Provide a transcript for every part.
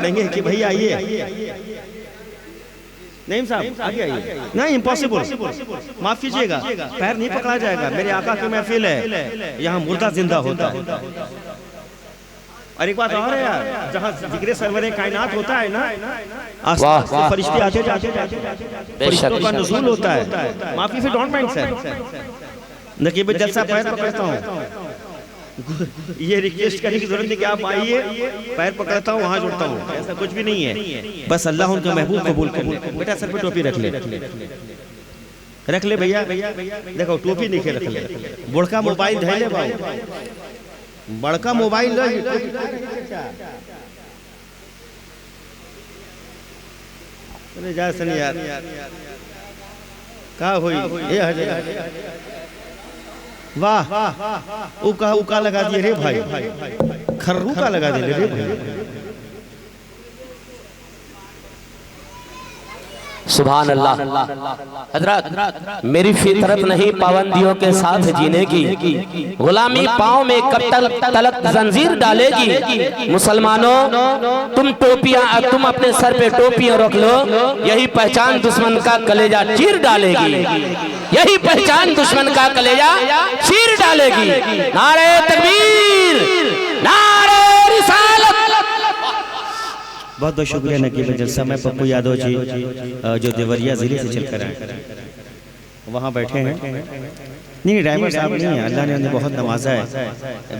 पढ़ेंगे कि भाई आइए, नहीं साहब आगे आइए, नहीं इम्पॉसिबल, माफ कीजिएगा, पैर नहीं पकड़ा जाएगा। मेरे आका की महफिल है, यहाँ मुर्दा जिंदा होता है। और एक बात और है यार, जहाँ जिक्र सरवरे कायनात होता है ना, आसमान से फरिश्ते आते जाते फरिश्तों का नुज़ूल होता है। माफी से डोंट माइंड सर, नकीब जलसा पैर पकड़ता हूँ, ये रिक्वेस्ट करने की जरूरत नहीं कि आप आइए, पैर पकड़ता हूँ, वहां जुड़ता हूँ, ऐसा कुछ भी नहीं है। बस अल्लाह उनका महबूब कबूल कर ले। बेटा सर पे टोपी रख ले, रख ले भैया, देखो टोपी नीचे रख ले, बुढ़का मोबाइल धैले भाई, बड़का मोबाइल जा सन यार का हुई ये हजर, वाह उका उका लगा दिए रे भाई, खर्रू का लगा दिए रे भाई। सुभान अल्लाह। हजरत मेरी फितरत नहीं पाबंदियों के साथ जीने की, गुलामी पाँव में कब तलक जंजीर डालेगी। मुसलमानों तुम अपने सर पे टोपियां रख लो, यही पहचान दुश्मन का कलेजा चीर डालेगी, यही पहचान दुश्मन का कलेजा चीर डालेगी। नारे तकबीर, नारे रिसालत। बहुत बहुत शुक्रिया नकीब जलसा। मैं पप्पू यादव जी जो देवरिया जिले से चलकर आए, वहाँ बैठे हैं। नहीं ड्राइवर साहब नहीं है, अल्लाह ने उन्हें बहुत नवाजा है,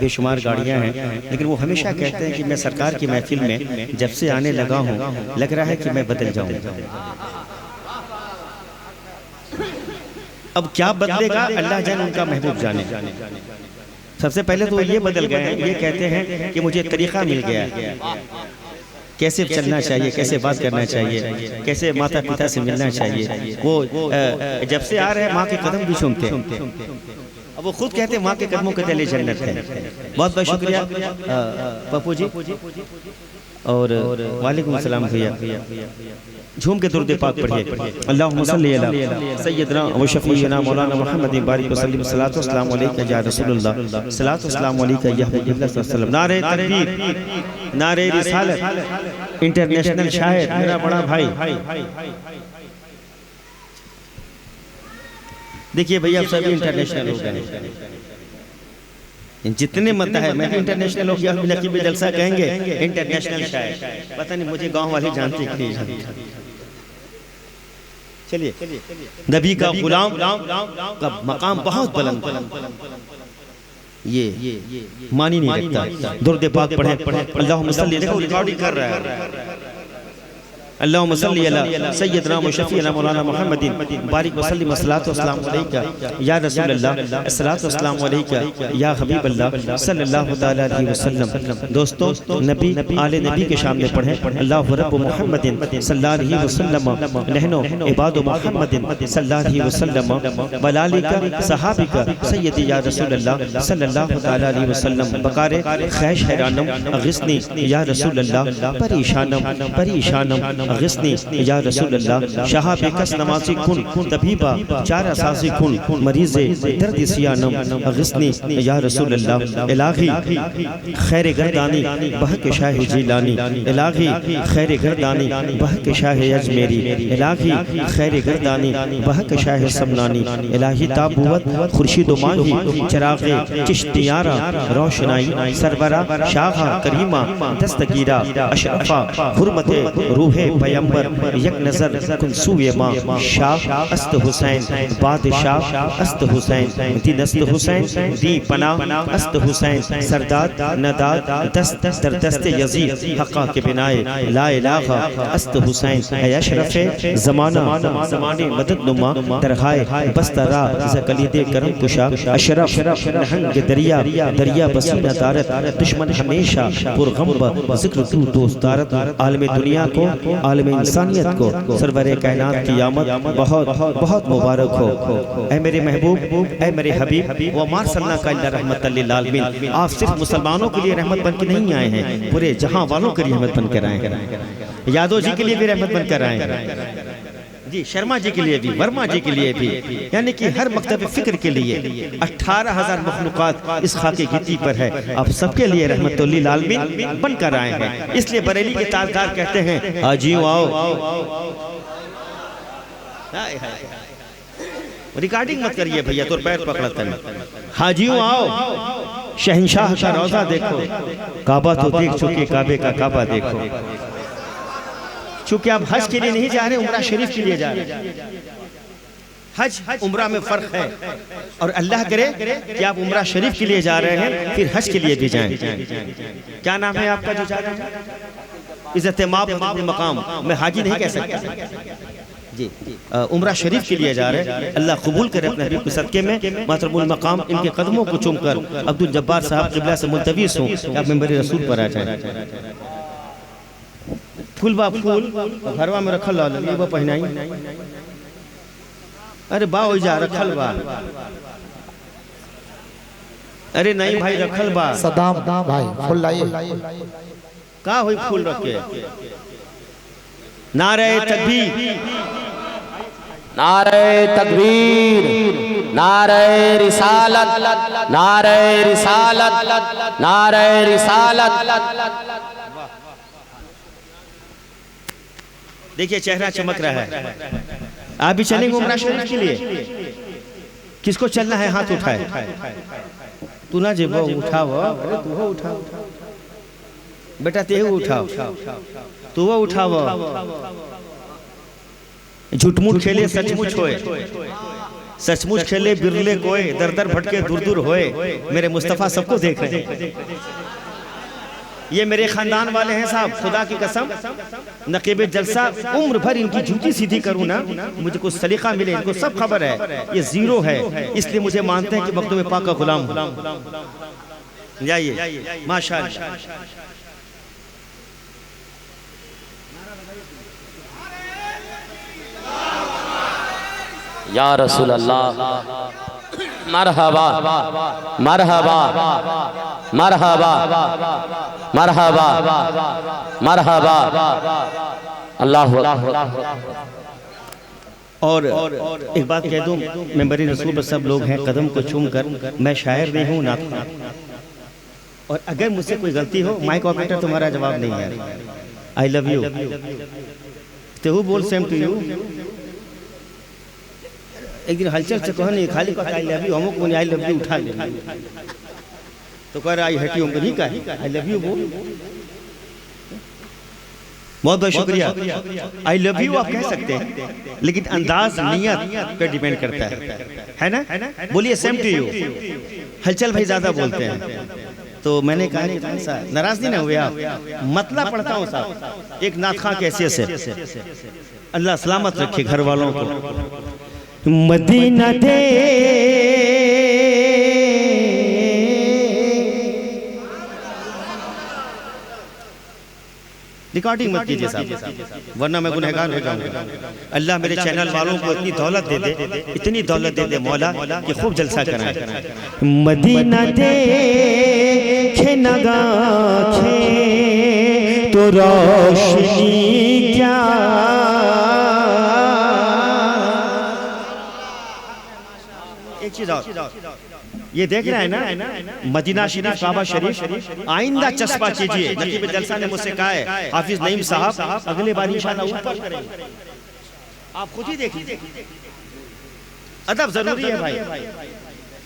बेशुमार गाड़ियाँ हैं, लेकिन वो हमेशा कहते हैं कि मैं सरकार की महफिल में जब से आने लगा हूँ लग रहा है कि मैं बदल जाऊँ। अब क्या बदलेगा अल्लाह जाने, उनका महबूब जाने। सबसे पहले तो ये बदल गए हैं, ये कहते हैं कि मुझे तरीका मिल गया है, कैसे चलना चाहिए, कैसे बात करना चाहिए, कैसे माता पिता से मिलना चाहिए। वो जब से आ रहे हैं माँ के कदम भी चूमते हैं। अब वो खुद कहते हैं माँ के कदमों के तले जन्नत है। बहुत बहुत शुक्रिया पप्पू जी, और वालेकुम सलाम भैया। झूम के दुरूद पाक पढ़िए। अल्लाहुम्मा सल्ली अला सय्यदना व शफीना मौलाना मुहम्मद बारिक वसल्लम, सलातो सलाम अलैका या रसूलुल्लाह, सलातो सलाम अलैका या हबीबल्लाह सल्लल्लाहु अलैहि वसल्लम। नारे तकबीर, नारे रिसालत। इंटरनेशनल शायर मेरा बड़ा भाई, देखिए भैया सभी इंटरनेशनल हो गए, जितने मत है। मैं इंटरनेशनल हो गया, नकीब जलसा कहेंगे इंटरनेशनल शायर, पता नहीं मुझे गांव वाले जानते कि नहीं जानते। चलिए, नबी का गुलाम का मकाम बहुत बुलंद, ये मानी नहीं रखता। दुरूद पाक पढ़े, अल्लाहुम्मा सल्ली, देखो रिकॉर्डिंग कर रहा है। अल्लाहुम्मा सल्ली अला सय्यदना व शफीना मौलाना मुहम्मदिन बारिक वसल्लम, सलातो सलाम अलैका या रसूलल्लाह, सलातो सलाम अलैका या हबीबल्लाह सल्लल्लाहु तआला अलैहि वसल्लम। दोस्तों नबी आले नबी के सामने पढ़े, अल्लाहु रब्बु मुहम्मदिन सल्लल्लाहु अलैहि वसल्लम नहनु इबादु मुहम्मदिन सल्लल्लाहु अलैहि वसल्लम वलालिका सहाबिका सय्यदी या रसूलल्लाह सल्लल्लाहु तआला अलैहि वसल्लम। बकारे खैश हैरानम अगिस्नी या रसूलल्लाह, परेशानम परेशानम अगिस्नी या रसूलल्लाह। शहाब कस नमाज़ी कुन तबीबा चार असासी कुन, मरीज़े दर्द सियानम अगिस्नी या रसूलल्लाह। इलाही खैर गर्दानी बहक शाह जीलानी, इलाही खैर गर्दानी बहक शाह अजमेरी, इलाही खैर गर्दानी बहक शाह समनानी, इलाही ताबूवत खुर्शीद माही चिराग़े चिश्तियारा रोशनाई, सरवरा शाह करीमा दस्तगीरा अशरफा हुर्मते रूहे पैगंबर यक नजर कुनसूए माँ, शाह अस्त हुसैन बादशाह अस्त हुसैन, दी दस्त हुसैन दी पना अस्त हुसैन, सरदाद नदाद दस्त दर दस्त यजीद हक़ा के बिनाए ला इलाहा अस्त हुसैन। अशरफ़े ज़माना ज़माने मदद नुमा दरगाहे बस्तरा ज़कलीदे करम कुशा, अशरफ नहंग दरिया दरिया बसीना दारत, दुश्मन हमेशा पुरगम ज़िक्र तू दोस्तारत। आलम दुनिया को आलम इंसानियत को सरवरे कायनात की आमद बहुत बहुत मुबारक हो। ऐ मेरे महबूब, ऐ मेरे हबीब, वो मार सल्ला का रहमत लिल आलमीन। आप सिर्फ मुसलमानों के लिए रहमत बन के नहीं आए हैं, पूरे जहां वालों के लिए रहमत बन कर आए हैं। यादव जी के लिए भी रहमत बन कर आए हैं। जी शर्मा जी के लिए भी, वर्मा जी के लिए भी, यानी कि हर मकतब फिक्र के लिए 18,000 मखलूक़ात इस खाके गिट्टी पर है। आप सबके लिए रहमतुल्लिल आलमीन बनकर आए हैं। इसलिए बरेली के ताजदार कहते हैं हाजियों आओ। रिकॉर्डिंग मत करिए भैया, तो पैर पकड़ते हैं। हाजियों आओ, शहंशाह का रोजा देखो, काबा तो देख चुके, काबे का काबा देखो। चूंकि आप हज के लिए नहीं जा रहे, उम्रा शरीफ के लिए जा रहे हैं। हज उम्रा में फर्क है, और अल्लाह करे कि आप उम्रा शरीफ के लिए जा रहे हैं, फिर हज के लिए भी जाएं। क्या नाम है आपका जो जा रहे हैं? इज़्ज़त मकाम। मैं हाजी नहीं कह सकता जी, उम्रा शरीफ के लिए जा रहे हैं। अल्लाह कबूल करे अपने हबीब के सदके में। महतरमुल मकाम इनके कदमों को चूमकर अब्दुल जब्बार साहब क़िबला से मुल्तविस हूँ, आप मेंबर रसूल पर आ जाएं। फूल बा फूल घरवा में रखल वो पहनाई। अरे बा हो जा रखल बा। अरे नहीं भाई रखल बा। सदाम भाई फूल लाइए। का होई फूल रखे? नारे तकबीर, नारे तकबीर, नारे रिसालत, नारे रिसालत, नारे रिसालत। देखिए चेहरा चमक रहा है। आप भी चलेंगे उम्रा शरीफ के लिए? किसको चलना है हाथ उठाए। तू ना जेब उठाओ, अरे तू हो उठाओ बेटा, ते उठाओ, तू वो उठाओ। झूठमूठ खेले सचमुच होए, सचमुच खेले बिरले कोए, दर दर भटके दूर दूर होए। मेरे मुस्तफ़ा सबको देख रहे हैं। ये मेरे खानदान वाले हैं साहब, खुदा की कसम। नकीब जलसा उम्र भर इनकी जूती सीधी करूँ ना, मुझे कुछ सलीका मिले, इनको सब खबर है ये जीरो है, इसलिए मुझे मानते हैं कि मखदूम पाक का गुलाम हूं। जाइए माशाअल्लाह। या रसूल अल्लाह, मरहबा मरहबा मरहबा मरहबा मरहबा। अल्लाह और एक बात कह दूं, मेंबरी रसूल पर सब लोग हैं, कदम को चूम कर। मैं शायर नहीं हूँ, नात। और अगर मुझसे कोई गलती हो, माइक ऑपरेटर तुम्हारा जवाब नहीं है। I love you. तेहू बोल सेम टू यू। एक दिन हलचल से कहो नहीं, खाली कहा आई लव यू, हमको बोले आई लव यू उठा ले, तो कह रहा आई हटी हमको नहीं कहा आई लव यू बोल। बहुत बहुत शुक्रिया। आई लव यू आप कह सकते हैं, लेकिन अंदाज नियत पे डिपेंड करता है ना? बोलिए सेम टू यू। हलचल भाई ज्यादा बोलते हैं, तो मैंने कहा नाराज नहीं ना हुए आप, मतलब पढ़ता हूँ साहब एक नात खां के हैसियत से। अल्लाह सलामत रखे घर वालों को। मदीना दे रिकॉर्डिंग मत कीजिए साहब, वरना मैं गुनहगार हो जाऊंगा। अल्लाह मेरे चैनल वालों को इतनी दौलत दे दे, इतनी दौलत दे दे मौला कि खूब जलसा कराएं। मदीना दे नगा तो रोशनी क्या, एक चीज और ये देख रहे हैं ना, मदीना शरीफ, काबा शरीफ, आइंदा चस्पा कीजिए। नकीब जलसा ने मुझसे कहा है हाफिज नईम साहब अगले बार इंशाअल्लाह ऊपर करेंगे, आप खुद ही देखिए। अदब जरूरी है भाई,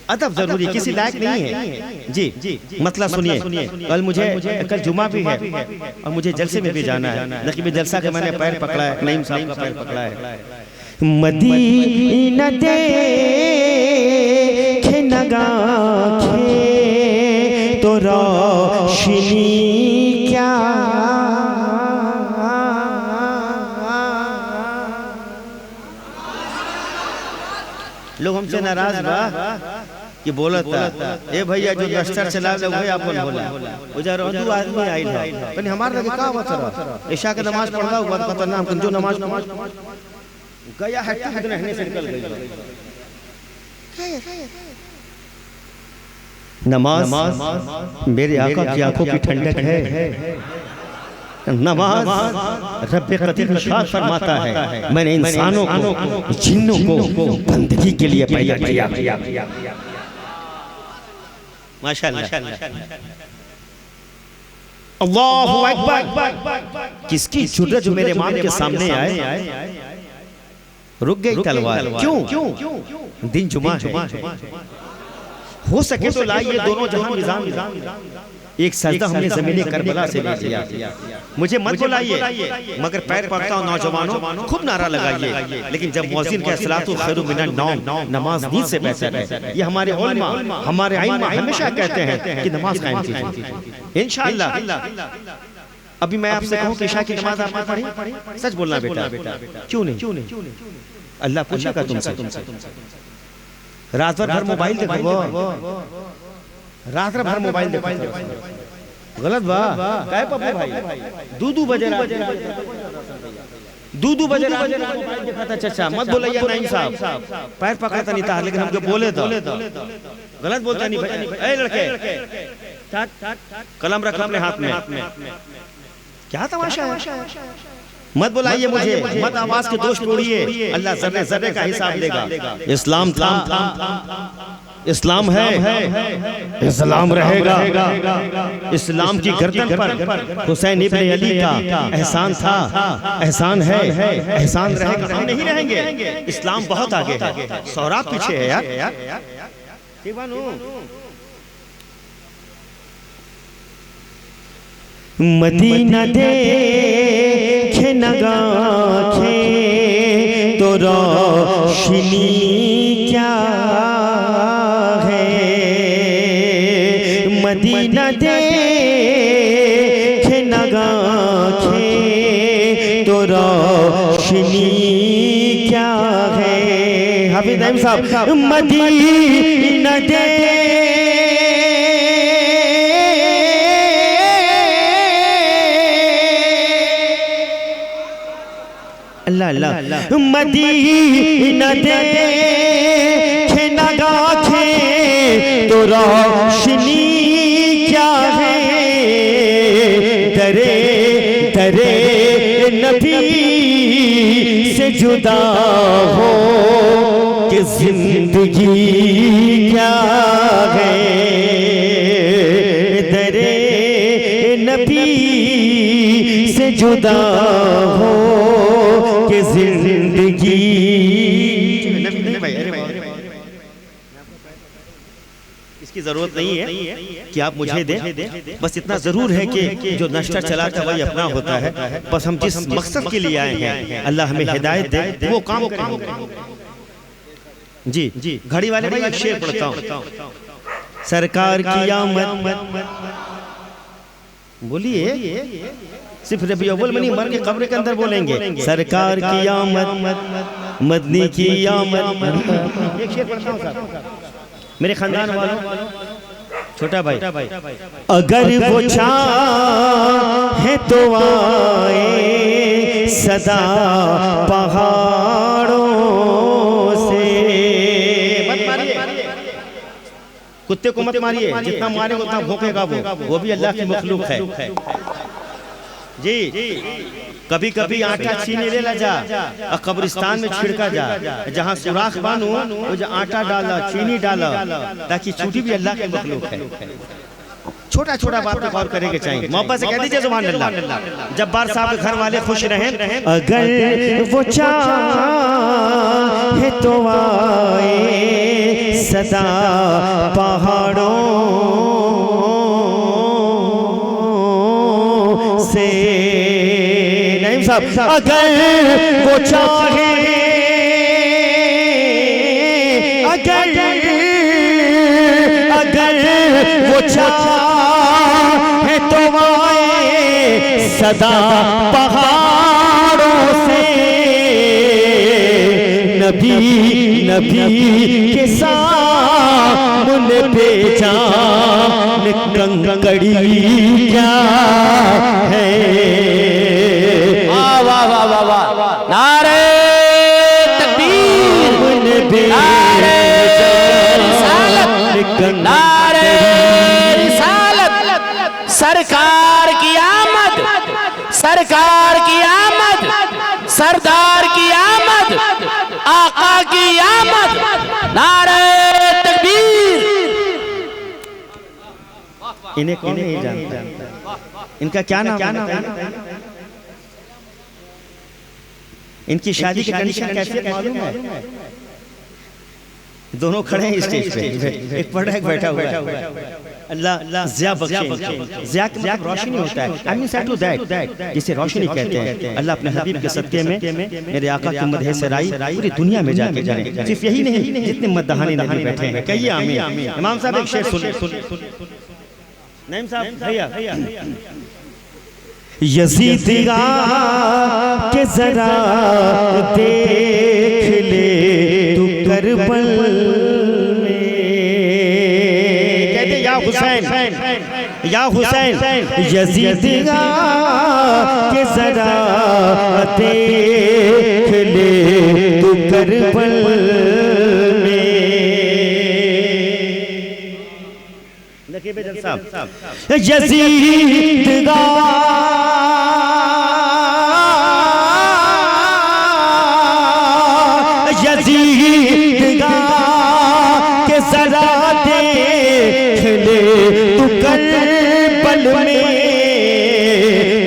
अदब जरूरी, किसी लायक नहीं है जी। मतलब सुनिए, कल जुमा भी है और मुझे जलसे में भी जाना है। नकीब जलसा का मैंने पैर पकड़ा है, नईम साहब का पैर पकड़ा है। मदीना दे नगा तो रोशनी क्या, लोग हमसे नाराज बा कि बोला था ए भैया जो दस्तर चला वही अपन बोला उधर दो आदमी आइल है, तनी हमार लगे का बता ईशा के नमाज पढ़ला बाद पता ना हम जो नमाज गया है कि रहने से निकल गई। नमाज मेरे आका की आंखों की ठंडक है, नमाज रब्बे कदीर इरशाद फरमाता है, मैंने इंसानों को जिन्नों को बंदगी के लिए पैदा किया। माशाअल्लाह, अल्लाहु अकबर। किसकी जुर्रत जो मेरे इमाम के सामने आए, रुक गई तलवार। क्यों? दिन जुमा है, हो सके तो लाइए दोनों जहां निजाम। एक सजदा हमने ज़मीन करबला से ले लिया। मुझे मत बुलाइए, मगर पैर पड़ता हूं नौजवानों, खूब नारा लगाइए। लेकिन जब मुअज्जिन कहे सलातु खैरु मिनन नौम, नमाज नींद से बेहतर है। ये हमारे उलमा, हमारे आइम्मा हमेशा कहते हैं कि नमाज कायम कीजिए इंशाअल्लाह। अभी मैं आपसे कहूं कि इशा की नमाज आपने पढ़ी? सच बोलना बेटा, क्यों नहीं? अल्लाह पूछेगा तुमसे। रात भर मोबाइल देखो, रात भर मोबाइल देखो, गलत बा काय पप्पू भाई? दूदू बजे रात मोबाइल देखा था। चाचा मत बोलिए नहीं साहब, पैर पकड़ता नहीं था, लेकिन हमको बोले तो गलत बोलता नहीं भाई। ए लड़के, कलम रख अपने हाथ में, क्या तमाशा है? मत बुलाइए मुझे, मत आवाज के दोष तोड़िए। अल्लाह जर्रे जर्रे का हिसाब लेगा। इस्लाम था, इस्लाम है, इस्लाम रहेगा। इस्लाम की गर्दन पर हुसैन इब्ने अली का एहसान था, एहसान है, एहसान रहेगा। हम नहीं रहेंगे। इस्लाम बहुत आगे है, सौरात पीछे है यार। मदीना देखे नगाखे तो रोशनी क्या है, मदीना देखे नगाखे तो रोशनी क्या है। हाफिज नईम साहब, मदीना दे अल्लाह, मदीना देखे नगाखे तो रोशनी क्या है। दरे दरे नबी से जुदा हो कि जिंदगी क्या है। दरे नबी से जुदा हो कि जिंदगी। इसकी जरूरत नहीं है कि आप मुझे दें, बस इतना जरूर है कि जो नशा चलाता वही अपना होता है। बस हम जिस मकसद के लिए आए हैं, अल्लाह हमें हिदायत दे, वो काम करें। जी घड़ी वाले भाई एक शेर पढ़ता हूँ। सरकार की आमद, बोलिए, सिर्फ रबी अव्वल में नहीं, मर के कब्र के अंदर बोलेंगे। सरकार की आमद, मदनी की आमद। एक शेर पढ़ता हूं साहब, मेरे खानदान वालों, छोटा भाई, अगर वो चाहे तो आए सदा पहाड़ों से। मत मारिए, कुत्ते को मत मारिए, जितना मारेगा उतना भौंकेगा वो भी अल्लाह की मखलूक है। जी कभी कभी आटा छीने ले ला जा और कब्रिस्तान में छिड़का जा, जहाँ सुराख बानू वो जो आटा डाला, चीनी डाला, ताकि छूटी भी अल्लाह की मखलूक है। छोटा छोटा बात पे गौर करेंगे चाहिए। मोहब्बत से कह दीजिए सुभान अल्लाह। जब्बार साहब के घर वाले खुश रहें। अगर वो चाहे तो आए सदा पहाड़ों से। नहीं साहब, अगर वो चाहे, अगर वो चाहे तो आए सदा पहाड़ों से। नबी के सामने पहचान कंकड़ी क्या है। वाह वाह वाह वाह वाह, नारे तकबीर, नारे रिसालत, नारे रिसालत। सरकार की आमद, की आमद, सरदार की आमद, आका की आमद, नारे तकबीर। इन्हें कौन नहीं जानता? इनका क्या नाम है? इनकी शादी की कंडीशन कैसी मालूम है? दोनों खड़े हैं स्टेज पे, एक पढ़ रहा है, एक बैठा हुआ है। अल्लाह ज़िया बख्शे। ज़िया का मतलब रोशनी होता है। आई मीन टू दैट, जिसे रोशनी कहते हैं। अल्लाह अपने हबीब के सदके में मेरे आका की मदह से राई पूरी दुनिया में जाके जाने। सिर्फ यही नहीं, जितने मद्दाहानी नबी बैठे हैं, कहिए आमीन। इमाम साहब एक शेर सुनिए। नईम साहब भैया, यज़ीदिया के जरा देख ले तू करबल में, कहते या हुसैन, या हुसैन, यज़ीदिया के जरा देख ले तू करबल में। नकीब जल साहब, यज़ीदिया के जरा देख ले तू करबल में,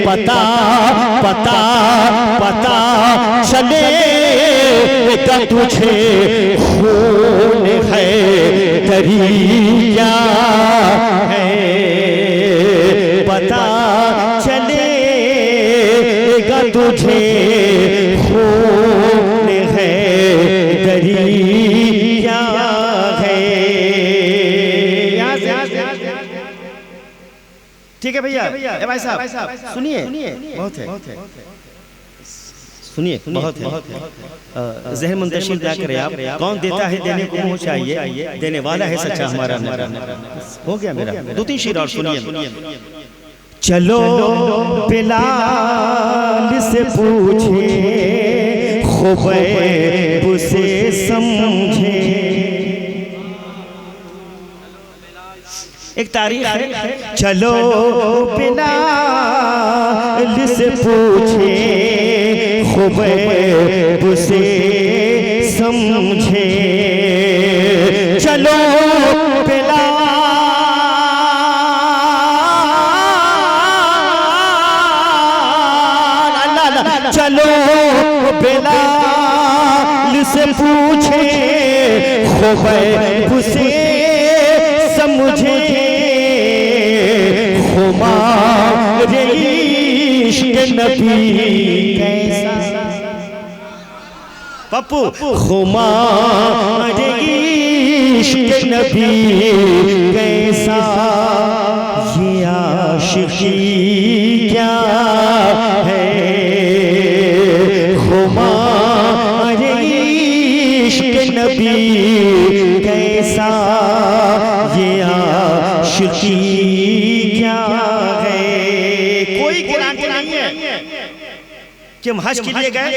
पता पता पता चलेगा तुझे खून है दरिया है, पता चलेगा तुझे खून है दरिया है। ठीक है भैया, भाई साहब सुनिए, बहुत है, सुनिए बहुत है। ज़हन मुंतशिर क्या करें आप, कौन देता है देने को मुँह चाहिए, देने वाला है सच्चा हमारा। हो गया मेरा, दो तीन शेर और सुनिए। चलो बिलाल से पूछे खुबैब से समझे। एक तारीख है, चलो बिलाल से पूछे खुबैब से समझे। चलो चलो बिलाल से पूछे खुबैब से समझे। खुमार इश्क नबी कैसा पप्पू, खुमार इश्क नबी कैसा, ये आशिकी क्या है। खुमार इश्क नबी कैसा, ये आशिकी क्या है। कोई गारंटी नहीं है कि हम हज के लिए गए,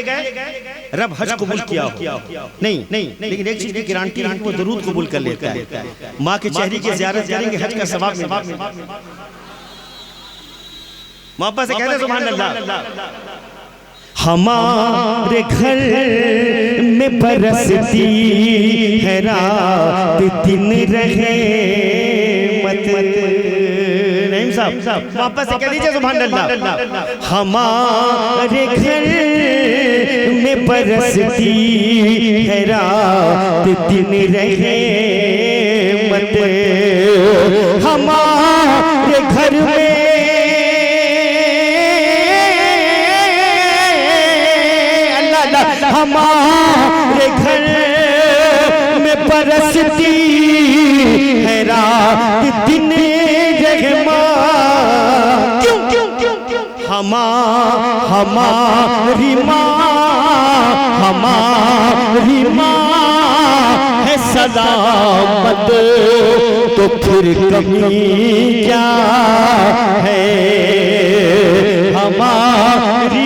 रब हज कबूल किया हो, नहीं, लेकिन एक चीज की गारंटी है, वो दरूद कबूल कर लेता है। माँ के चेहरे की ज़ियारत करेंगे, हज का सवाब मिलेगा। मोहब्बत से कहते सुभान अल्लाह। हमारे घर में बरसती है रात दिन रहे मत। नईम साहब वापस से कह दीजिए सुभान अल्लाह। हमारे घर में बरसती है रात दिन रहे मत। हमारे घर में हमारे घर में बरसती है रात दिन रहमा। क्यों क्यों क्यों क्यों हमारी माँ है सलामत, तो फिर कमी क्या है। हमारी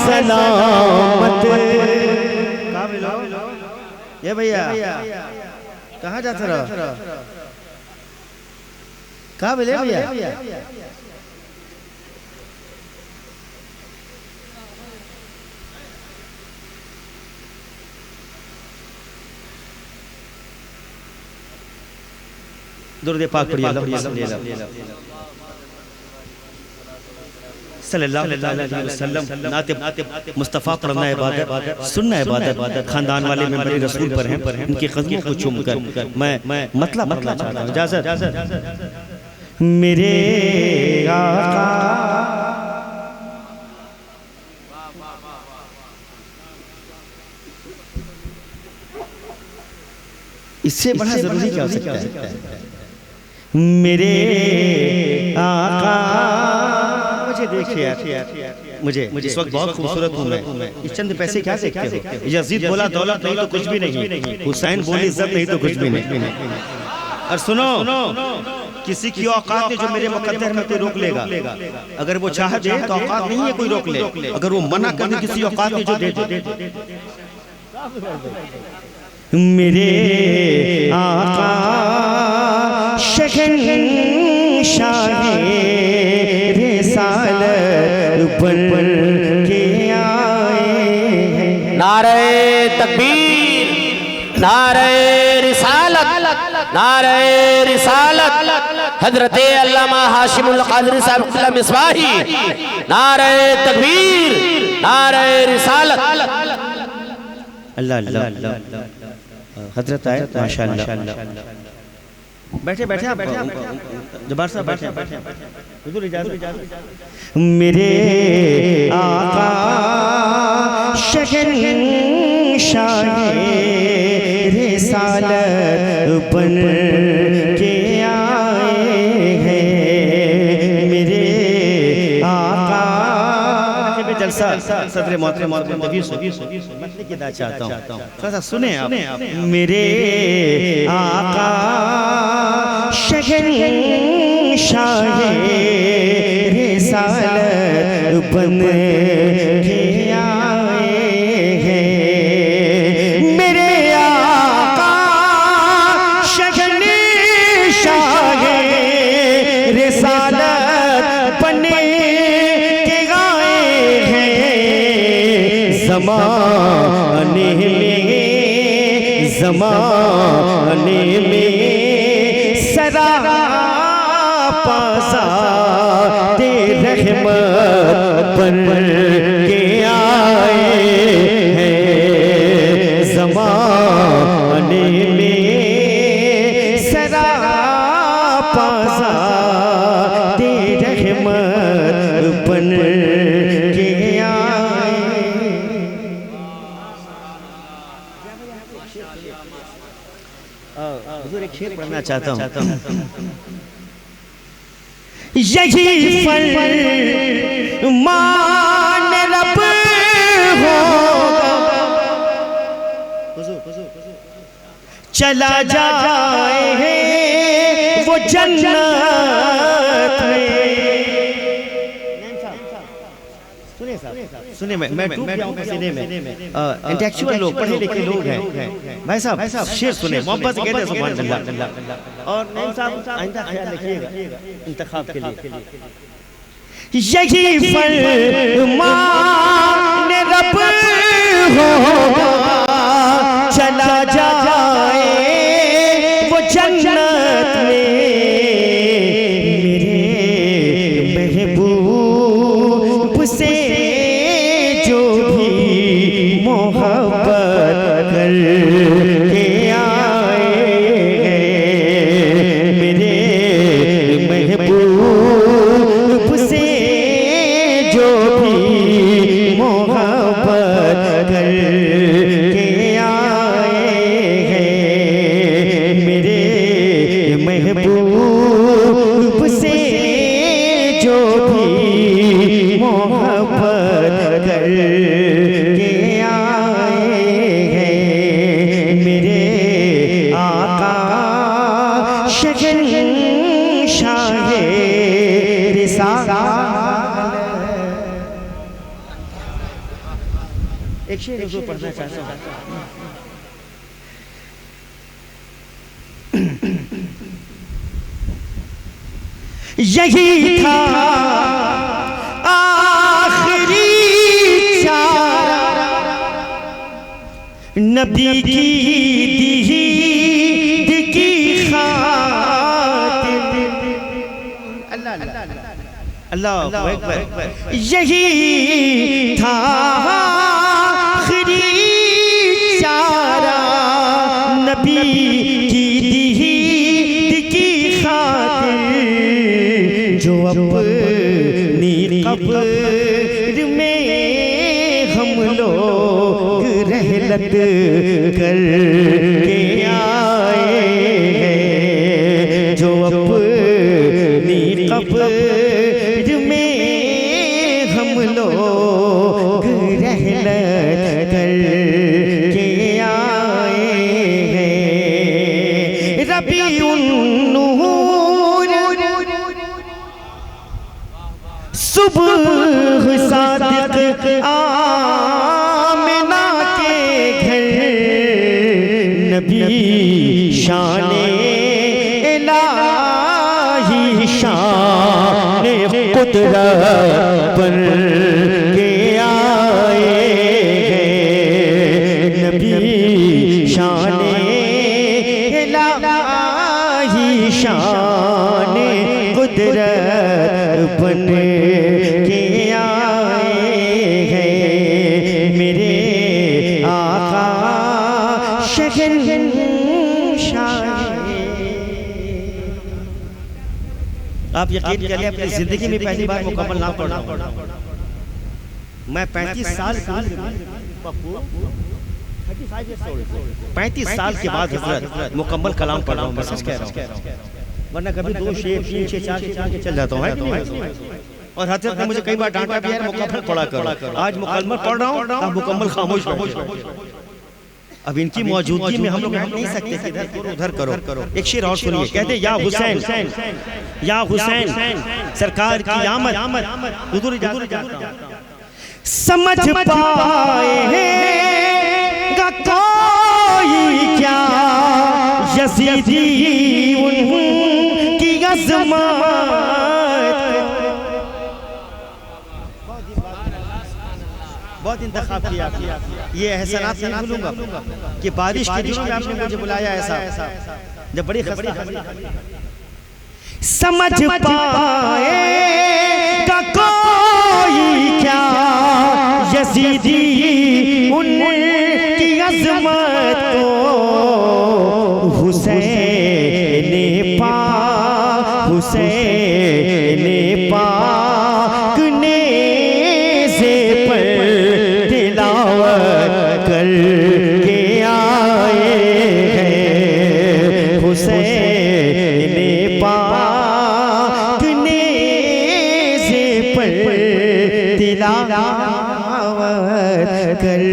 सलामत। ये भैया कहाँ जाते रहो, कहाँ मिले भैया। दुरूद पाक पढ़िए सल्लल्लाहु अलैहि वसल्लम। नाते मुस्तफ़ा पढ़ना इबादत, सुनना इबादत। खानदान वाले मेंबरे रसूल पर हैं, इनके कदमों को चूमकर मैं मतलब चाहता हूँ। इजाज़त मेरे आका इससे बड़ा जरूरी क्या हो सकता है? मेरे आका मुझे देखिए, मुझे इस वक्त बहुत खूबसूरत हूँ मैं। इस चंद पैसे क्या देखते हो? यजीद बोला दौलत नहीं तो कुछ भी नहीं, हुसैन बोली इज्जत नहीं तो कुछ भी नहीं। और सुनो, किसी की औकात है जो मेरे मुकद्दर में तो रोक लेगा। अगर वो चाहे दे तो औकात नहीं है कोई रोक ले। अगर वो मना कर दे किसी औकात है जो दे दे। मेरे आका शहंशाहे रिसालत बन के आए हैं। नारे तकबीर, नारे रिसालत, नारे रिसालत। हजरत अल्लामा हाशिमुल क़ादरी साहब क़िला मिसबाही। नारे तकबीर, नारे रिसालत। अल्लाह अल्लाह। हजरत आए माशाअल्लाह। बैठे बैठे आप जबार साहब बैठे। हुजूर इजाज़त। मेरे आका शहंशाहे रिसालत बन के आए हैं। मेरे आका जलसा सदर मोहतरम की दा चाहता हूँ, थोड़ा सुने आप। मेरे आका शहंशाहे रिसालत बन के आए हैं। मेरे आका शहंशाहे रिसालत बन के आए हैं। ज़माने में सरापा ज़ाते रहमत बन के आए हैं। ज़माने में सरापा ज़ाते रहमत बन के आए। हुजूर एक शेर पढ़ना चाहता हूँ। यही फरमान रब होगा, चला जाए वो जन्नत में। सुनिए, मैं डूब गया हूं पसीने में। इंटेलेक्चुअल लोग, पढ़े लिखे लोग हैं भाई साहब, शेर सुने, मोहब्बत से कहते हैं सुभान अल्लाह। और नईम साहब आइंदा ख्याल रखिएगा इंतखाब के लिए। यही फरमान रब होगा, चला जाए वो जन्नत में। मेरे महबूब से जो भी मोहब्बत करके आए हैं। मेरे महबूब से जो भी मोहब्बत करके आए हैं। मेरे महबूब से जो भी मोहब्बत करके आए हैं। मेरे आका शहंशाहे रिसालत। एक शेर जो पढ़ना चाहता हूँ। यही था आखिरी चारा नबी की दीद की खातिर। अल्लाह अकबर। यही था आखिरी चारा नबी की दीद की खातिर, जो अपनी कब्र में हम लोग रहलत कर के आए हैं, जो अपनी कब्र लोग रहलत कर के आए हैं। रबीउन नूर सुबह सादिक आमिना के घर, नबी शाने इलाही शाने कुदरत पर के आए हैं, नबी शाने इलाही शाने कुदरत बन के आए हैं। मेरे आका शहंशाह, आप यकीन करिए अपनी जिंदगी में पहली बार मुकम्मल नाम पढ़ रहा हूँ। मैं 35 साल 35 साल के बाद हजरत मुकम्मल कलाम पढ़ रहा हूँ। मैं सच कह रहा हूँ, वरना कभी 2 शेर 3 शेर 4 शेर चल जाता हूँ। और हजरत ने मुझे कई बार डांटा भी है, मुकम्मल पढ़ा करो। आज मुकम्मल पढ़ रहा हूँ, अब मुकम्मल खामोश हो। अब इनकी मौजूदगी में हम लोग रह नहीं सकते कि इधर करो उधर करो। एक शेर और सुनिए, कहते या हुसैन या हुसैन सरकार की आमद हुजूर इजाजत चाहता हूं। समझ पाएगा कोई क्या यजीदी उनकी अज़मत, बहुत इंतखाब किया। ये एहसानात नहीं भूलूंगा कि बारिश के दिनों में आपने मुझे बुलाया ऐसा, जब बड़ी खस्ता। समझ पाएगा कोई क्या यजीदी उनकी अज़मत को, हुसैन पाक हुसैन पाक ने से पर तिलावत कर के आए हैं, हुसैन पाक ने से पर तिलावत कर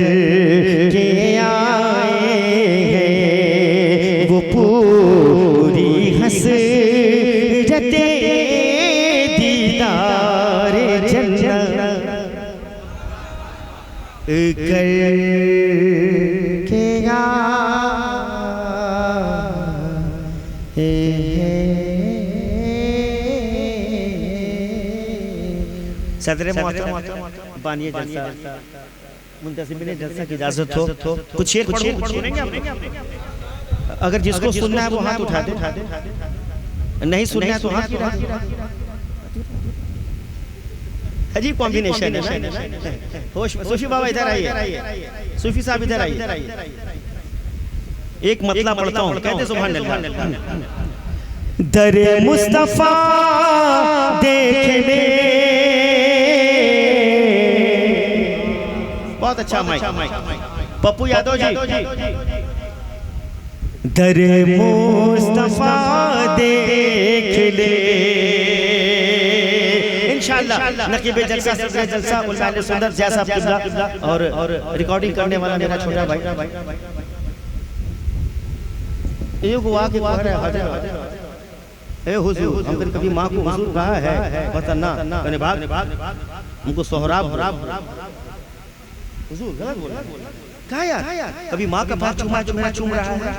के आए हैं। वो पूरी हसरते दीदार जन्नत कर के सदर मोहतरम बानिए जलसा मुंतसिब ने जलसा की इजाजत हो, कुछ शेर पढ़ेंगे आप? अगर जिसको सुनना है वो हाथ उठा दे, नहीं सुनना है तो हाथ गिरा दे। अजीब कॉम्बिनेशन है। सूफी बाबा इधर आइए, सूफी साहब इधर आइए। एक मतलब पढ़ता हूँ, कहते सुभान अल्लाह। दर मुस्तफा देखने, बहुत अच्छा माइक पप्पू यादव जी। दर मुस्तफा देख ले इंशाअल्लाह। नकीब जलसा सदर जलसा उलमाए सुंदर जैसा किबला और रिकॉर्डिंग करने वाला मेरा छोटा भाई ये हुआ कि कह रहा है ए हुजूर, हम कभी माँ को हुजूर कहा है वतन ना भाग हमको सोहराब हुजूर गलत बोला क्या यार? कभी माँ का पैर चूम रहा है,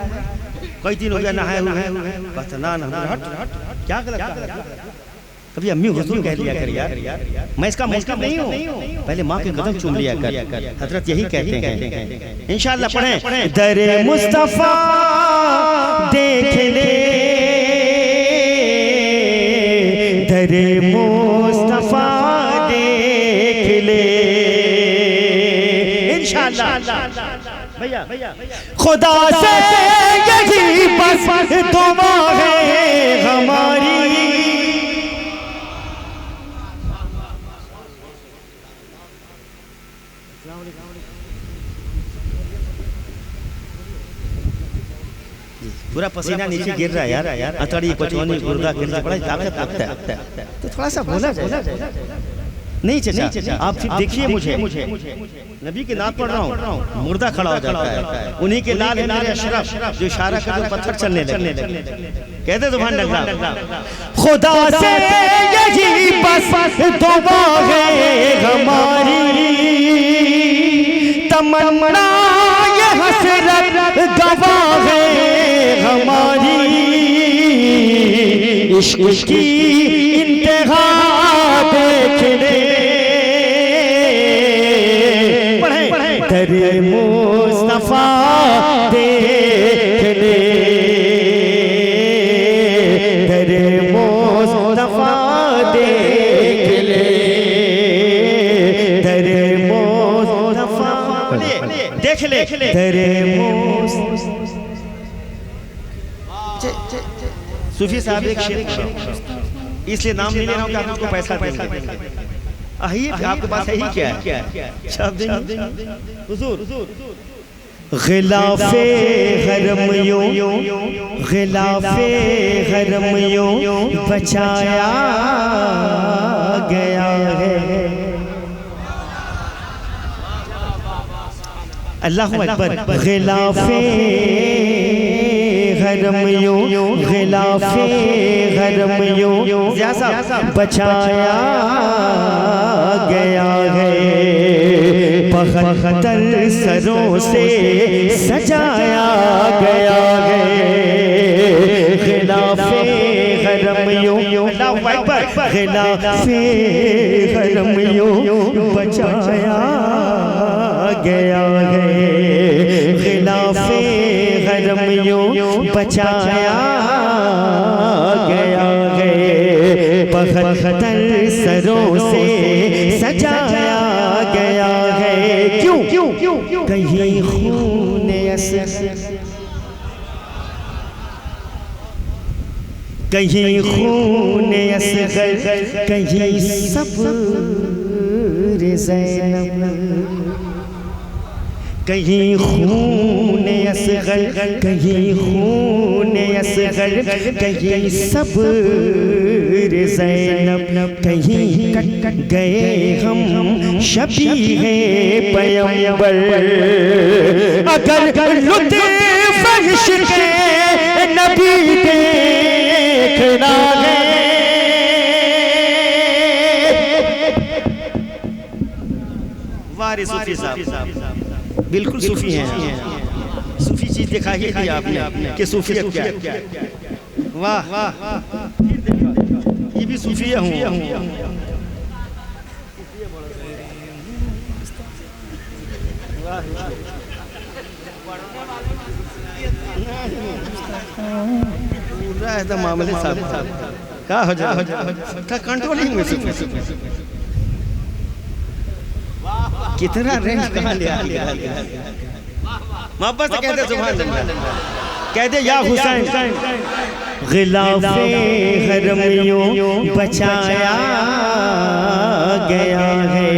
कई दिन हो गया नहाए हुए बस ना हट क्या गलत? कभी अम्मी हुजूर कह लिया कर यार, मैं इसका मुस्लिम नहीं हूँ, पहले माँ के कदम चूम लिया कर। हजरत यही कहते हैं। इंशाअल्लाह पढ़ें। दर मुस्तफा देख ले, दर मुस्तफा इंशाअल्लाह। भैया खुदा से यही बस दुआ है हमारी। पूरा पसीना नीचे गिर रहा है यार, अतड़ी पचौनी गुर्दा गिरने बड़ा ताकत लगता है, तो थोड़ा सा बोला जाए। नहीं चाचा, आप फिर देखिए मुझे नबी के नाम पढ़ रहा हूँ, मुर्दा खड़ा हो जाता है, उन्हीं के लाल नारे अशरफ जो इशारा कर पत्थर चलने लगे। कहते सुभान अल्लाह। खुदा से यही बस दुआ है हमारी, तमन्ना ये हसरत गवाह है हमारी, इश्क की इंतहा देखने दरे मुस्तफा देखने, दरे मुस्तफा देखने, दरे मुस्तफा देख ले, दरे मुस्तफा। सूफी साहब एक शेर, इसलिए नाम नहीं ले रहा हूँ कि आप उसको पैसा देंगे। आइए आपके पास है ही क्या है, शब्द हुजूर। गिलाफे हरम यूं, गिलाफे हरम यूं बचाया गया है। अल्लाहु अकबर। गिलाफे हरम यूं, गिलाफे हरम यूं बचाया गया है, 75 सरों से सजाया गया है। गिलाफे हरम यूं, अल्लाहु अकबर। गिलाफे हरम यूं बचाया गया है, गिलाफे हरम यूं बचाया गया है, 75 सरों से सजाया गया है। क्यों कहीं खून कहीं खून असगर, कहीं सब्र ज़ैनब, कहीं खून असगर, कहीं खून असगर, कहीं सब्र ज़ैनब, कहीं कट गए हम शबीहे पैगंबर। अगर लुत्फ़ इश्क़े नबी देखना है, वारे सूफी साहब बिल्कुल सूफी हैं। सूफी चीज दिखा ही दी आपने कि सूफियत क्या है। वाह, ये भी सूफी हूँ। पूरा है तो मामले साहब क्या हो जाए कंट्रोलिंग में कितना रेंज कहाँ ले आ मोहब्बत से कहते सुभान अल्लाह, कहते या हुसैन। गिलाफे हरम यूं बचाया गया है।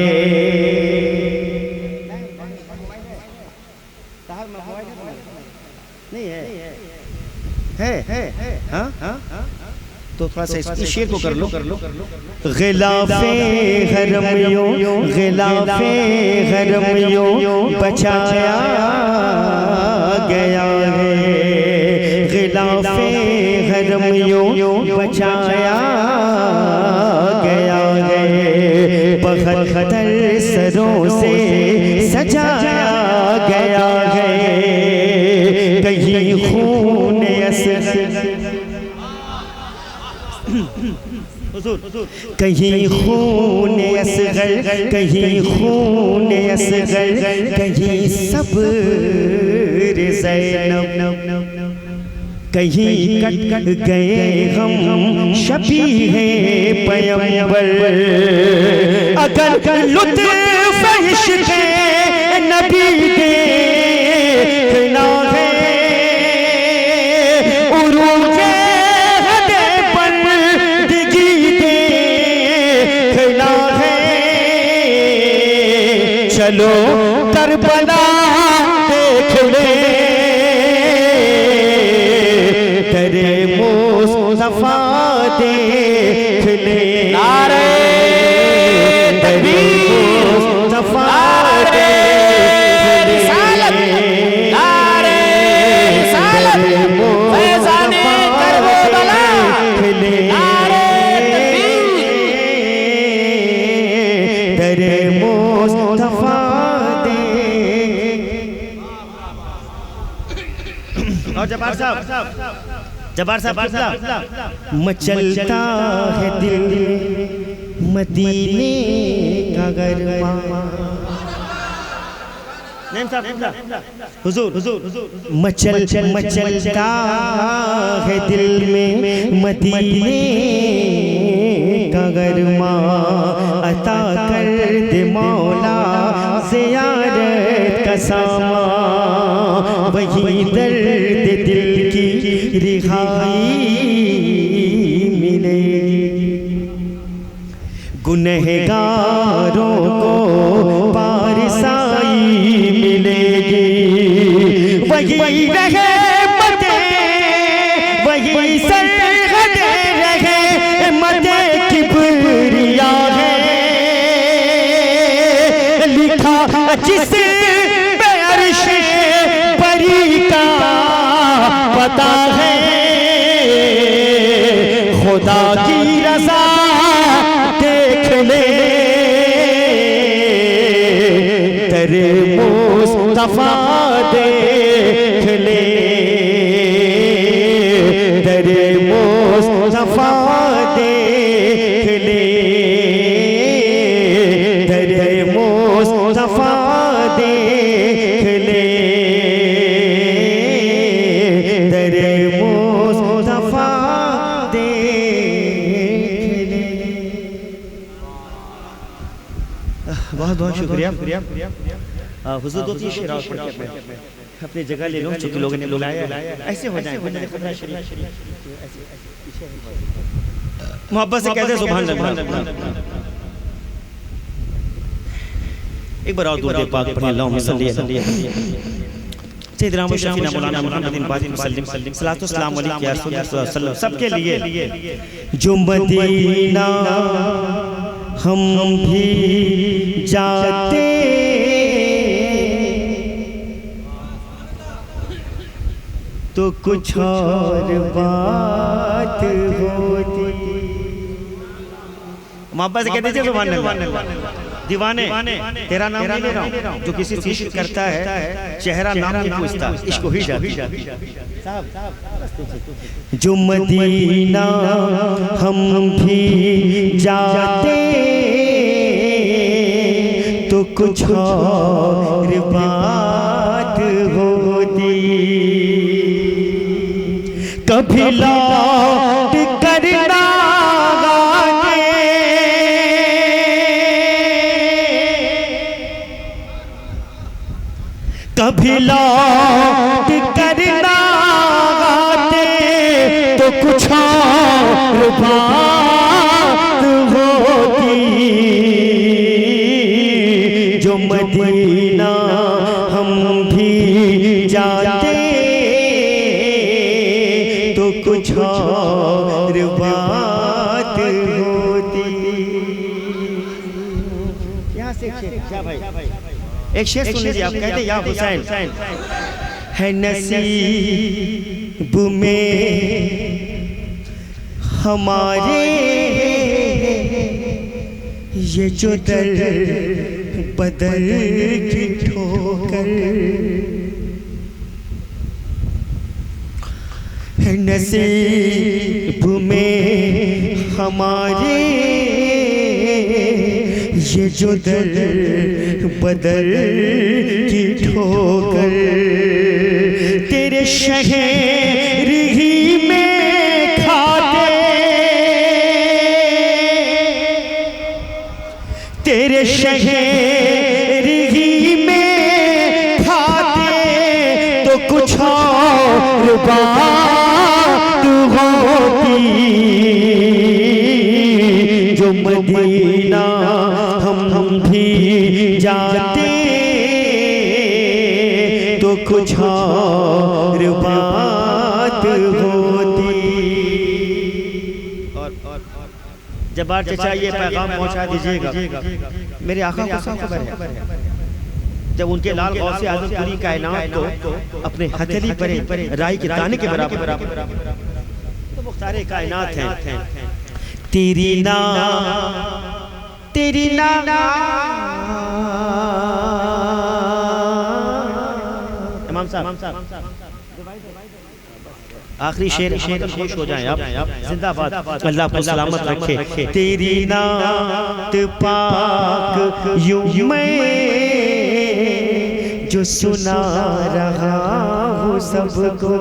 नहीं है हाँ तो थोड़ा सा इस शेर को कर लो। गिलाफे हरम यूं, गिलाफे हरम यूं बचाया गया है, गिलाफे हरम यूं बचाया गया है, 75 सरों से सजाया गया है, कहीं खून कहीं खून असगर, कहीं खून असगर, कहीं सब्र ज़ैनब, कहीं कट गए हम शबीहे पैगंबर। अगर लुत्फ़ इश्क़े नबी चलो करबला देख ले, तेरे मुस्तफा देख ले। नारे तकबीर, मुस्तफा नारे रिसालत, नारे रिसालत, फैज़ाने करबला, नारे तकबीर, तेरे मुस्तफा दे। और जब्बार साहब मचलता है दिल मदीने का गरमा। हुजूर मचलता है दिल में मदीने का गरमा। अता कर दे मौला ज़ियारत का सामा, वही दर्द दिल की रिहाई मिलेगी। गुनहगारों को पारसाई मिलेगी, वही रहमतें, वही सरहदें रहमतें किबरिया है। लिखा जिस पे अर्शे परी का पता है, खुदा की रज़ा देख ले, तेरे मुस्तफा देख ले, तेरे मुस्तफा देख ले, तेरे मुस्तफा देख ले, तेरे मुस्तफा देख ले। बहुत बहुत शुक्रिया। हुजूर दो तीन शेर और पढ़ के अपनी जगह ले लो, चूंकि लोगों ने बुलाया। ऐसे हो जाए मोहब्बत से कहते सुभान अल्लाह। एक बार और दुरूद पाक पढ़िए, अल्लाहुम्मा सल्ली अला सय्यिदना व शफीना मौलाना मुहम्मदिन बातिन मुसल्लिम सल्लल्लाहु अलैहि या रसूल सल्लल्लाहु सबके लिए। जो मदीना हम भी जाते तो कुछ और बात होती। मोहब्बत से कहते थे सुभान अल्लाह। दीवाने तेरा नाम नहीं ले रहा हूँ, जो किसी से इश्क करता है चेहरा नाम नहीं पूछता, इश्क ही जाती। जो मदीना हम भी जाते तो कुछ और बात होती। कभी लौट करना कभी लौट करना आते तो कुछ और बात होती। जो मदीना हम भी जाते तो कुछ और बात होती। यहाँ से क्या भाई एक शेर सुन लीजिए। आप कहते या हुसैन है नसीब में हमारे ये जो दर बदल की ठोकर। है नसीब में हमारे ये जो दर बदल की ठोकर। तेरे शहर ही में खाते, तेरे शहर ही में खाते तो कुछ और बात होती। जो मदीना हम भी जाते तो कुछ और बात होती। जब बार चचा ये पैगाम पहुंचा दीजिएगा, मेरे आका को सब खबर है, जब उनके लाल गौस से आजम पूरी कायनात को अपने हथेली पर राई के दाने के बराबर तो मुख्तार कायनात हैं। तेरी ना इमाम साहब आखिरी शेर खुश हो जाएं आप, जिंदाबाद, अल्लाह को सलामत रखे। तेरी नात पाक यूं मैं जो सुना रहा हूँ सबको,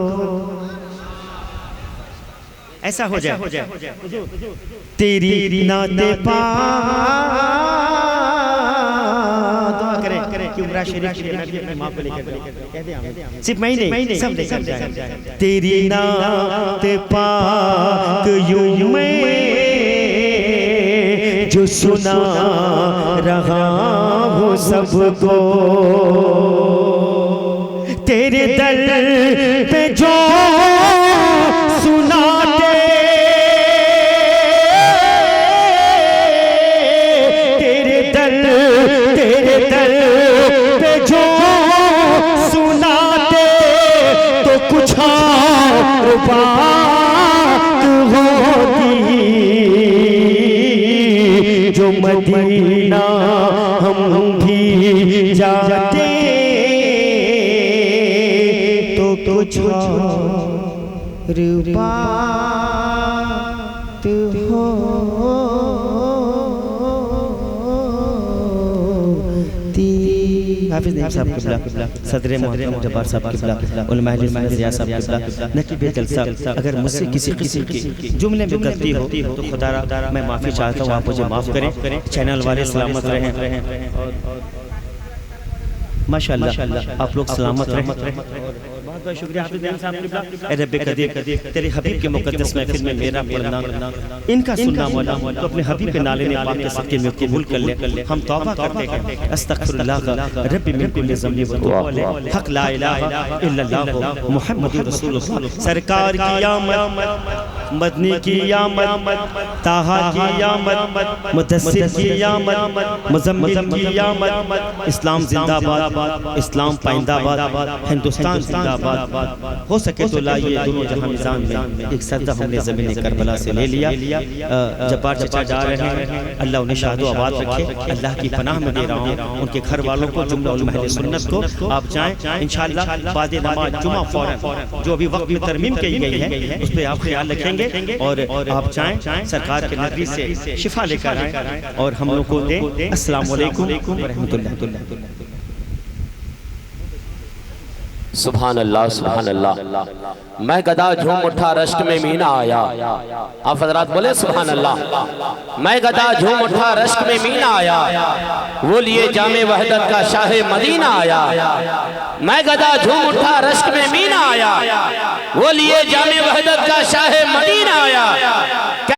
ऐसा हो जाए। तेरी नात पाक दुआ करें कि उम्रा शरीफ के लिए अपनी मां को लेकर सिर्फ मैं नहीं सब लेकर जाए। तेरी नात पाक यूं मैं जो सुना रहा हूँ सबको, तेरे दर पे जो सुनाते, तेरे दर पे जो सुनाते तो कुछ और बात होती। जो मदीना हम भी जाते तो कुछ और बात होती। हाफिज नईम साहब किबला, सदर मोहतरम जब्बार साहब किबला, उलमा अहले सुन्नत रियाज साहब किबला, नकीब जलसा, अगर मुझसे किसी किस्म की जुमले में गलती हो तो खुदा मैं माफ़ी चाहता हूँ, आप मुझे माफ़ करें। चैनल वाले सलामत रहें, माशाअल्लाह आप लोग सलामत रहें। बहुत शुक्रिया हाफिज नईम साहब किबला। ए रब्बे कदीर तेरे हबीब के मुकद्दस महफिल में मेरा पढ़ना, इनका सुनना मौला तो अपने हबीब के नाले ने पाक के सदके में कबूल कर ले। हम तौबा करते हैं अस्तगफिरुल्लाह रब्बी मिन कुल्ली ज़ंबि व तौबा हक ला इलाहा इल्लल्लाह मुहम्मदुर रसूलुल्लाह। सरकार की आमद, मदनी की आमद, ताहा की आमद, मुदस्सिर की आमद, मुज़म्मिल की आमद। इस्लाम जिंदाबाद, इस्लाम पाइंदाबाद, हिंदुस्तान जिंदाबाद। हो सके तो लाइए दोनों जहां मिज़ान में एक सजदा हमने ज़मीन करबला से ले लिया। जब्बार चचा जा रहे हैं, अल्लाह उन्हें शादो आबाद रखे। अल्लाह की पनाह में दे रहा हूँ उनके घर वालों को, जुमला उलमा अहले सुन्नत को। आप जाएं इंशाअल्लाह बाद नमाज जुमा फौरन जो अभी वक्त में तरमीम की गई है उस पर आप ख्याल रखेंगे, और आप जाएं सरकार के नबी से शिफा लेकर आएं और हम लोग को दें। अस्सलाम वालेकुम व रहमतुल्लाह। सुभान अल्लाह, सुभान अल्लाह। मैं गदा झूम उठा रश्क में मीना आया। आप हज़रात बोले सुभान अल्लाह। मैं गदा झूम उठा रश्क में मीना आया, वो लिए जामे वहदत का शाहे मदीना आया। मैं गदा झूम उठा रश्क में मीना आया, वो लिए जामे वहदत का शाहे मदीना आया।